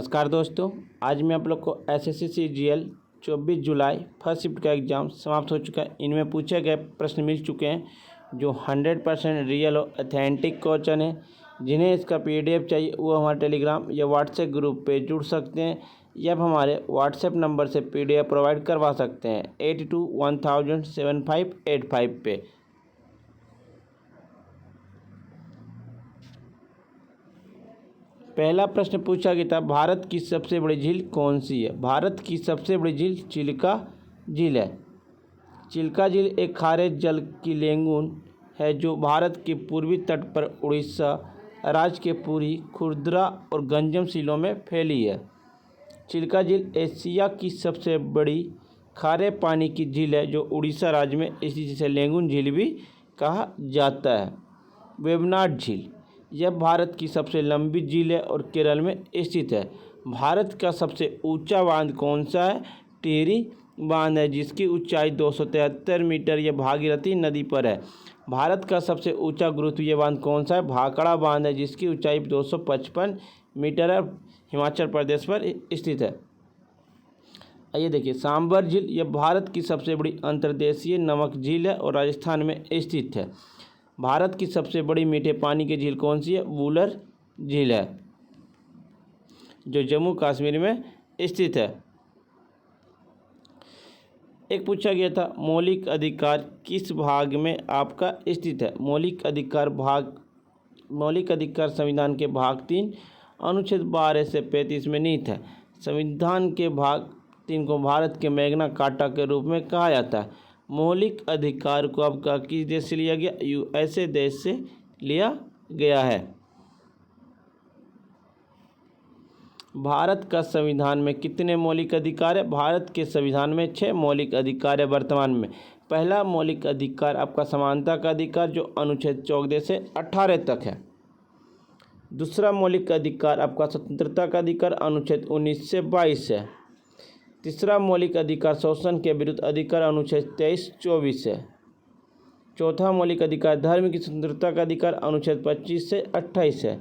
नमस्कार दोस्तों, आज मैं आप लोग को एसएससी सीजीएल 24 जुलाई फर्स्ट शिफ्ट का एग्ज़ाम समाप्त हो चुका है। इनमें पूछे गए प्रश्न मिल चुके हैं जो 100% रियल और ऑथेंटिक क्वेश्चन है। जिन्हें इसका पीडीएफ चाहिए वो हमारे टेलीग्राम या व्हाट्सएप ग्रुप पे जुड़ सकते हैं या आप हमारे व्हाट्सएप नंबर से पीडीएफ प्रोवाइड करवा सकते हैं 82107585 पे। पहला प्रश्न पूछा गया था, भारत की सबसे बड़ी झील कौन सी है? भारत की सबसे बड़ी झील चिल्का झील है। चिल्का झील एक खारे जल की लेगून है जो भारत के पूर्वी तट पर उड़ीसा राज्य के पुरी, खुर्द और गंजम जिलों में फैली है। चिल्का झील एशिया की सबसे बड़ी खारे पानी की झील है जो उड़ीसा राज्य में स्थित, जिसे लेगून झील भी कहा जाता है। वेबनाड झील यह भारत की सबसे लंबी झील है और केरल में स्थित है। भारत का सबसे ऊंचा बांध कौन सा है? टिहरी बांध है जिसकी ऊंचाई 273 मीटर, यह भागीरथी नदी पर है। भारत का सबसे ऊंचा गुरुत्वीय बांध कौन सा है? भाखड़ा बांध है जिसकी ऊंचाई 255 मीटर है, हिमाचल प्रदेश पर स्थित है। आइए देखिए, सांबर झील यह भारत की सबसे बड़ी अंतर्देशीय नमक झील है और राजस्थान में स्थित है। भारत की सबसे बड़ी मीठे पानी की झील कौन सी है? वुलर झील है जो जम्मू कश्मीर में स्थित है। एक पूछा गया था, मौलिक अधिकार किस भाग में आपका स्थित है? मौलिक अधिकार संविधान के भाग 3 अनुच्छेद 12 से 35 में निहित है। संविधान के भाग 3 को भारत के मैग्ना कार्टा के रूप में कहा जाता है। मौलिक अधिकार को आपका किस देश से लिया गया? यूएसए देश से लिया गया है। भारत का संविधान में कितने मौलिक अधिकार है? भारत के संविधान में 6 मौलिक अधिकार है वर्तमान में। पहला मौलिक अधिकार आपका समानता का अधिकार जो अनुच्छेद 14 से 18 तक है। दूसरा मौलिक अधिकार आपका स्वतंत्रता का अधिकार अनुच्छेद 19 से 22 है। तीसरा मौलिक अधिकार शोषण के विरुद्ध अधिकार अनुच्छेद 23-24 है। चौथा मौलिक अधिकार धर्म की स्वतंत्रता का अधिकार अनुच्छेद 25 से 28 है।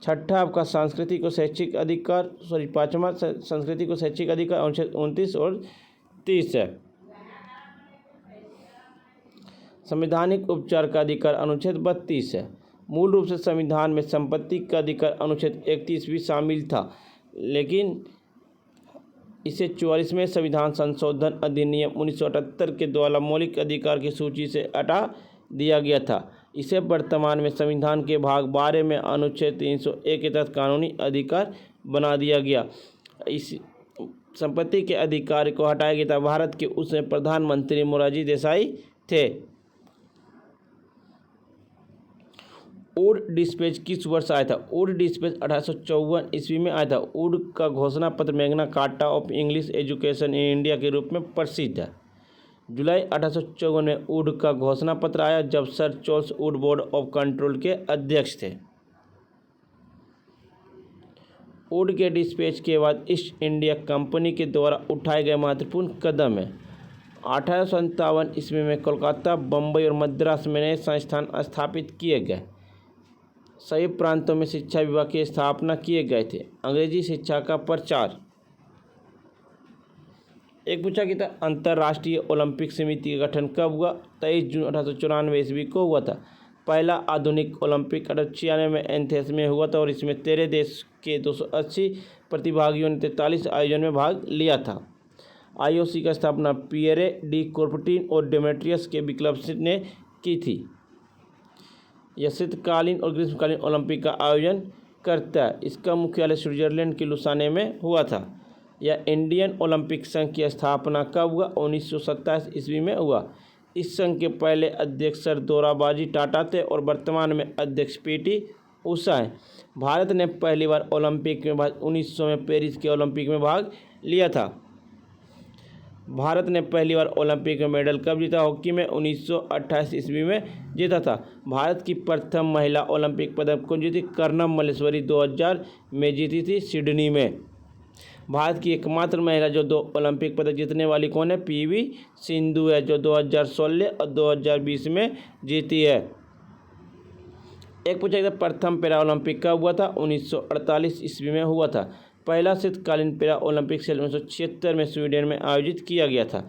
छठा आपका सांस्कृतिक और शैक्षिक अधिकार पाँचवा संस्कृति को शैक्षिक अधिकार अनुच्छेद 29 और 30 है। संवैधानिक उपचार का अधिकार अनुच्छेद 32 है। मूल रूप से संविधान में संपत्ति का अधिकार अनुच्छेद 31 भी शामिल था, लेकिन इसे 44वें संविधान संशोधन अधिनियम 1978 के द्वारा मौलिक अधिकार की सूची से हटा दिया गया था। इसे वर्तमान में संविधान के भाग 12 में अनुच्छेद 301 के तहत कानूनी अधिकार बना दिया गया। इस संपत्ति के अधिकार को हटाया गया था। भारत के उस समय प्रधानमंत्री मोरारजी देसाई थे। वुड डिस्पैच किस वर्ष आया था? वुड डिस्पैच 1854 ईस्वी में आया था। वुड का घोषणा पत्र Magna carta of English education in India के रूप में प्रसिद्ध है। जुलाई 1854 में वुड का घोषणा पत्र आया जब sir Charles Wood board of control के अध्यक्ष थे। वुड के डिस्पैच के बाद ईस्ट इंडिया कंपनी के द्वारा उठाए गए महत्वपूर्ण कदम है। 1857 ईस्वी में कोलकाता, बम्बई और मद्रास में नए संस्थान स्थापित किए गए। सभी प्रांतों में शिक्षा विभाग की स्थापना किए गए थे। अंग्रेजी शिक्षा का प्रचार। एक पूछा गया था, अंतर्राष्ट्रीय ओलंपिक समिति का गठन कब हुआ? 23 जून 1894 ईस्वी को हुआ था। पहला आधुनिक ओलंपिक 1896 में एथेंस में हुआ था और इसमें 13 देश के 280 प्रतिभागियों ने 43 आयोजन में भाग लिया था। आईओसी की स्थापना पियरे डी कूपर्टिन और डेमेट्रियस के विक्लप ने की थी। यह शीतकालीन और ग्रीष्मकालीन ओलंपिक का आयोजन करता है। इसका मुख्यालय स्विट्जरलैंड के लुसाने में हुआ था। यह इंडियन ओलंपिक संघ की स्थापना कब हुआ? 1927 ईस्वी में हुआ। इस संघ के पहले अध्यक्ष सर दोराबजी टाटा थे और वर्तमान में अध्यक्ष पीटी उषा हैं। भारत ने पहली बार ओलंपिक में 1900 में पेरिस के ओलंपिक में भाग लिया था। भारत ने पहली बार ओलंपिक में मेडल कब जीता? हॉकी में 1928 ईस्वी में जीता था। भारत की प्रथम महिला ओलंपिक पदक कौन जीती? कर्णम मल्लेश्वरी 2000 में जीती थी सिडनी में। भारत की एकमात्र महिला जो 2 ओलंपिक पदक जीतने वाली कौन है? पीवी सिंधु है जो 2016 और 2020 में जीती है। एक पूछा गया प्रथम पैरा ओलंपिक कब हुआ था? 1948 ईस्वी में हुआ था। पहला शीतकालीन पैरा ओलंपिक खेल 1976 में स्वीडन में आयोजित किया गया था।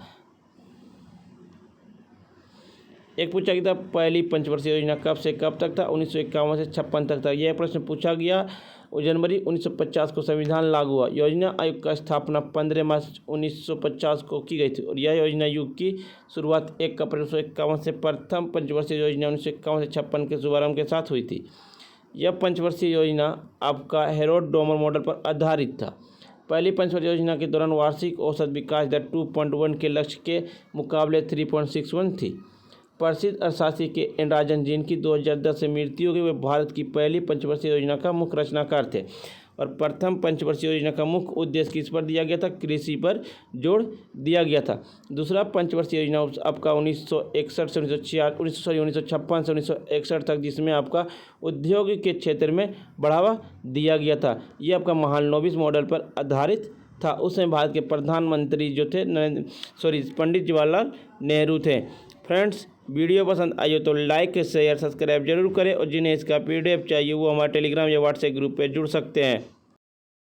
एक पूछा गया था पहली पंचवर्षीय योजना कब से कब तक था, 1951 से 56 तक था। यह प्रश्न पूछा गया। जनवरी 1950 को संविधान लागू हुआ। योजना आयोग का स्थापना 15 मार्च 1950 को की गई थी और यह योजना युग की शुरुआत 1 अप्रैल 1951 से प्रथम पंचवर्षीय योजना 1951 से 56 के शुभारंभ के साथ हुई थी। यह पंचवर्षीय योजना आपका हेरोड डोमर मॉडल पर आधारित था। पहली पंचवर्षीय योजना के दौरान वार्षिक औसत विकास दर 2.1 के लक्ष्य के मुकाबले 3.61 थी। प्रसिद्ध अर्थशास्त्री के एन राजन, जिनकी 2010 से मृत्यु हो गई, वे भारत की पहली पंचवर्षीय योजना का मुख्य रचनाकार थे और प्रथम पंचवर्षीय योजना का मुख्य उद्देश्य किस पर दिया गया था, कृषि पर जोर दिया गया था। दूसरा पंचवर्षीय योजना आपका 1956 से 1961 तक, जिसमें आपका उद्योग के क्षेत्र में बढ़ावा दिया गया था। ये आपका महालनोबिस मॉडल पर आधारित था। उसमें भारत के प्रधानमंत्री जो थे पंडित जवाहरलाल नेहरू थे। फ्रेंड्स, वीडियो पसंद आई हो तो लाइक शेयर सब्सक्राइब जरूर करें और जिन्हें इसका PDF चाहिए वो हमारे टेलीग्राम या व्हाट्सएप ग्रुप पे जुड़ सकते हैं।